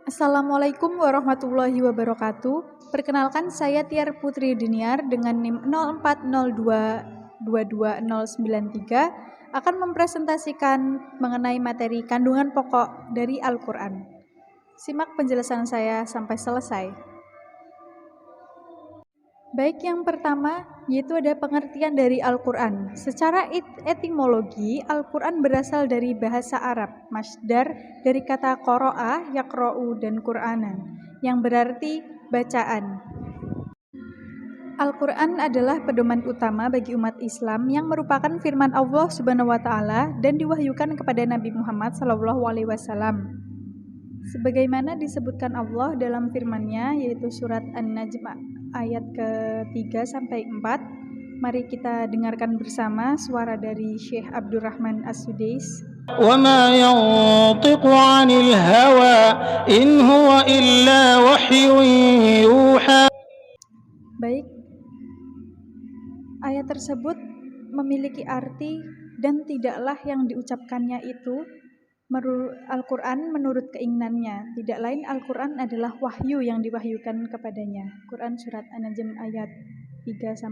Assalamualaikum warahmatullahi wabarakatuh. Perkenalkan, saya Tiar Putri Diniar dengan NIM 0402222093 akan mempresentasikan mengenai materi kandungan pokok dari Al-Quran. Simak penjelasan saya sampai selesai. Baik, yang pertama yaitu ada pengertian dari Al-Quran. Secara etimologi, Al-Quran berasal dari bahasa Arab, masdar dari kata qoro'a, yaqro'u, dan Qur'anan, yang berarti bacaan. Al-Quran adalah pedoman utama bagi umat Islam yang merupakan firman Allah Subhanahu wa Ta'ala dan diwahyukan kepada Nabi Muhammad SAW. Sebagaimana disebutkan Allah dalam firman-Nya, yaitu surat An-Najm ayat ke-3-4. Mari kita dengarkan bersama suara dari Syekh Abdurrahman As-Sudais. وَمَا يَنطِقُ عَنِ الْهَوَى إِنْ هُوَ إِلَّا وَحْيٌ يُوحَى. Baik, ayat tersebut memiliki arti dan tidaklah yang diucapkannya itu Al-Quran menurut keinginannya. Tidak lain Al-Quran adalah wahyu yang diwahyukan kepadanya. Quran surat An-Najm ayat 3-4.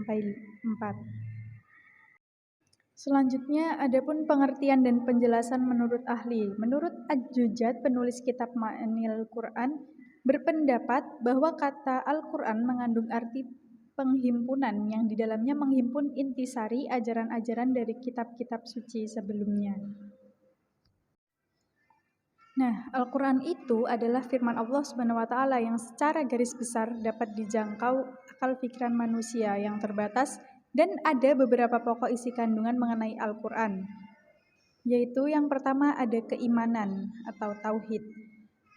Selanjutnya, adapun pengertian dan penjelasan menurut ahli. Menurut Ad-Jujad, penulis kitab Ma'anil Quran, berpendapat bahwa kata Al-Quran mengandung arti penghimpunan yang di dalamnya menghimpun intisari ajaran-ajaran dari kitab-kitab suci sebelumnya. Nah, Al-Quran itu adalah firman Allah Subhanahu wa Ta'ala yang secara garis besar dapat dijangkau akal pikiran manusia yang terbatas, dan ada beberapa pokok isi kandungan mengenai Al-Quran, yaitu yang pertama ada keimanan atau tauhid,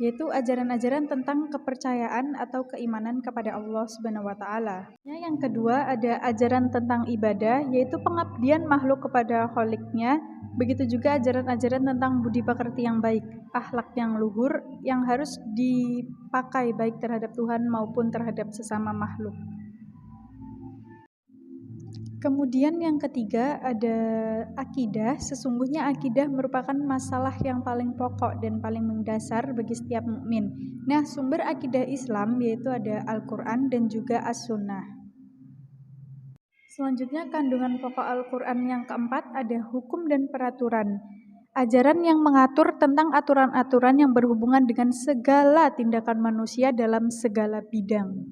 yaitu ajaran-ajaran tentang kepercayaan atau keimanan kepada Allah Subhanahu wa Ta'ala. Yang kedua ada ajaran tentang ibadah, yaitu pengabdian makhluk kepada Kholiknya. Begitu juga ajaran-ajaran tentang budi pekerti yang baik, akhlak yang luhur yang harus dipakai baik terhadap Tuhan maupun terhadap sesama makhluk. Kemudian yang ketiga ada akidah. Sesungguhnya akidah merupakan masalah yang paling pokok dan paling mendasar bagi setiap mukmin. Nah, sumber akidah Islam yaitu ada Al-Quran dan juga As-Sunnah. Selanjutnya kandungan pokok Al-Quran yang keempat ada hukum dan peraturan. Ajaran yang mengatur tentang aturan-aturan yang berhubungan dengan segala tindakan manusia dalam segala bidang.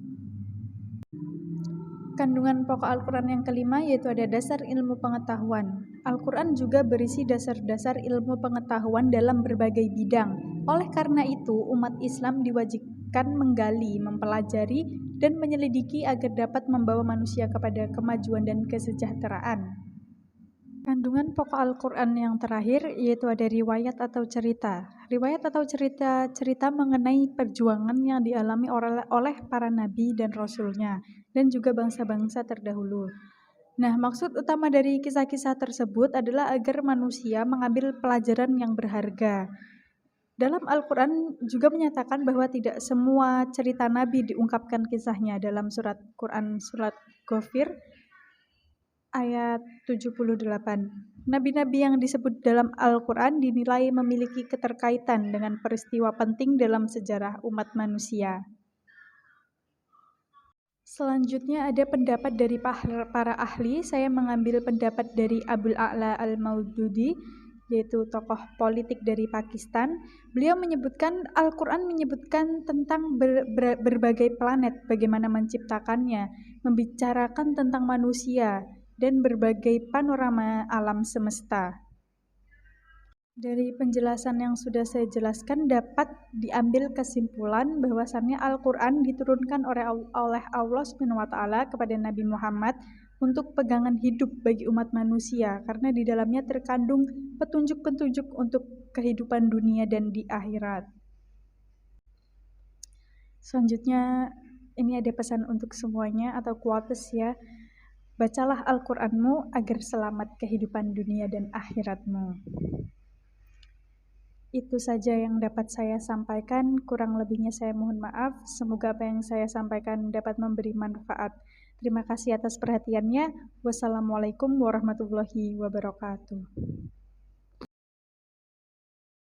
Kandungan pokok Al-Quran yang kelima yaitu ada dasar ilmu pengetahuan. Al-Quran juga berisi dasar-dasar ilmu pengetahuan dalam berbagai bidang. Oleh karena itu, umat Islam diwajibkan menggali, mempelajari, dan menyelidiki agar dapat membawa manusia kepada kemajuan dan kesejahteraan. Kandungan pokok Al-Quran yang terakhir yaitu ada riwayat atau cerita. Riwayat atau cerita mengenai perjuangan yang dialami oleh para nabi dan rasulnya, dan juga bangsa-bangsa terdahulu. Nah, maksud utama dari kisah-kisah tersebut adalah agar manusia mengambil pelajaran yang berharga. Dalam Al-Quran juga menyatakan bahwa tidak semua cerita nabi diungkapkan kisahnya. Dalam surat Quran surat Ghafir ayat 78. Nabi-nabi yang disebut dalam Al-Quran dinilai memiliki keterkaitan dengan peristiwa penting dalam sejarah umat manusia. Selanjutnya ada pendapat dari para ahli. Saya mengambil pendapat dari Abul A'la Al-Maududi, yaitu tokoh politik dari Pakistan. Beliau menyebutkan Al-Quran menyebutkan tentang berbagai planet, bagaimana menciptakannya, membicarakan tentang manusia, dan berbagai panorama alam semesta. Dari penjelasan yang sudah saya jelaskan dapat diambil kesimpulan bahwasannya Al-Quran diturunkan oleh Allah SWT kepada Nabi Muhammad untuk pegangan hidup bagi umat manusia, karena di dalamnya terkandung petunjuk-petunjuk untuk kehidupan dunia dan di akhirat. Selanjutnya ini ada pesan untuk semuanya atau quotes ya. Bacalah Al-Quranmu agar selamat kehidupan dunia dan akhiratmu. Itu saja yang dapat saya sampaikan, kurang lebihnya saya mohon maaf. Semoga apa yang saya sampaikan dapat memberi manfaat. Terima kasih atas perhatiannya. Wassalamualaikum warahmatullahi wabarakatuh.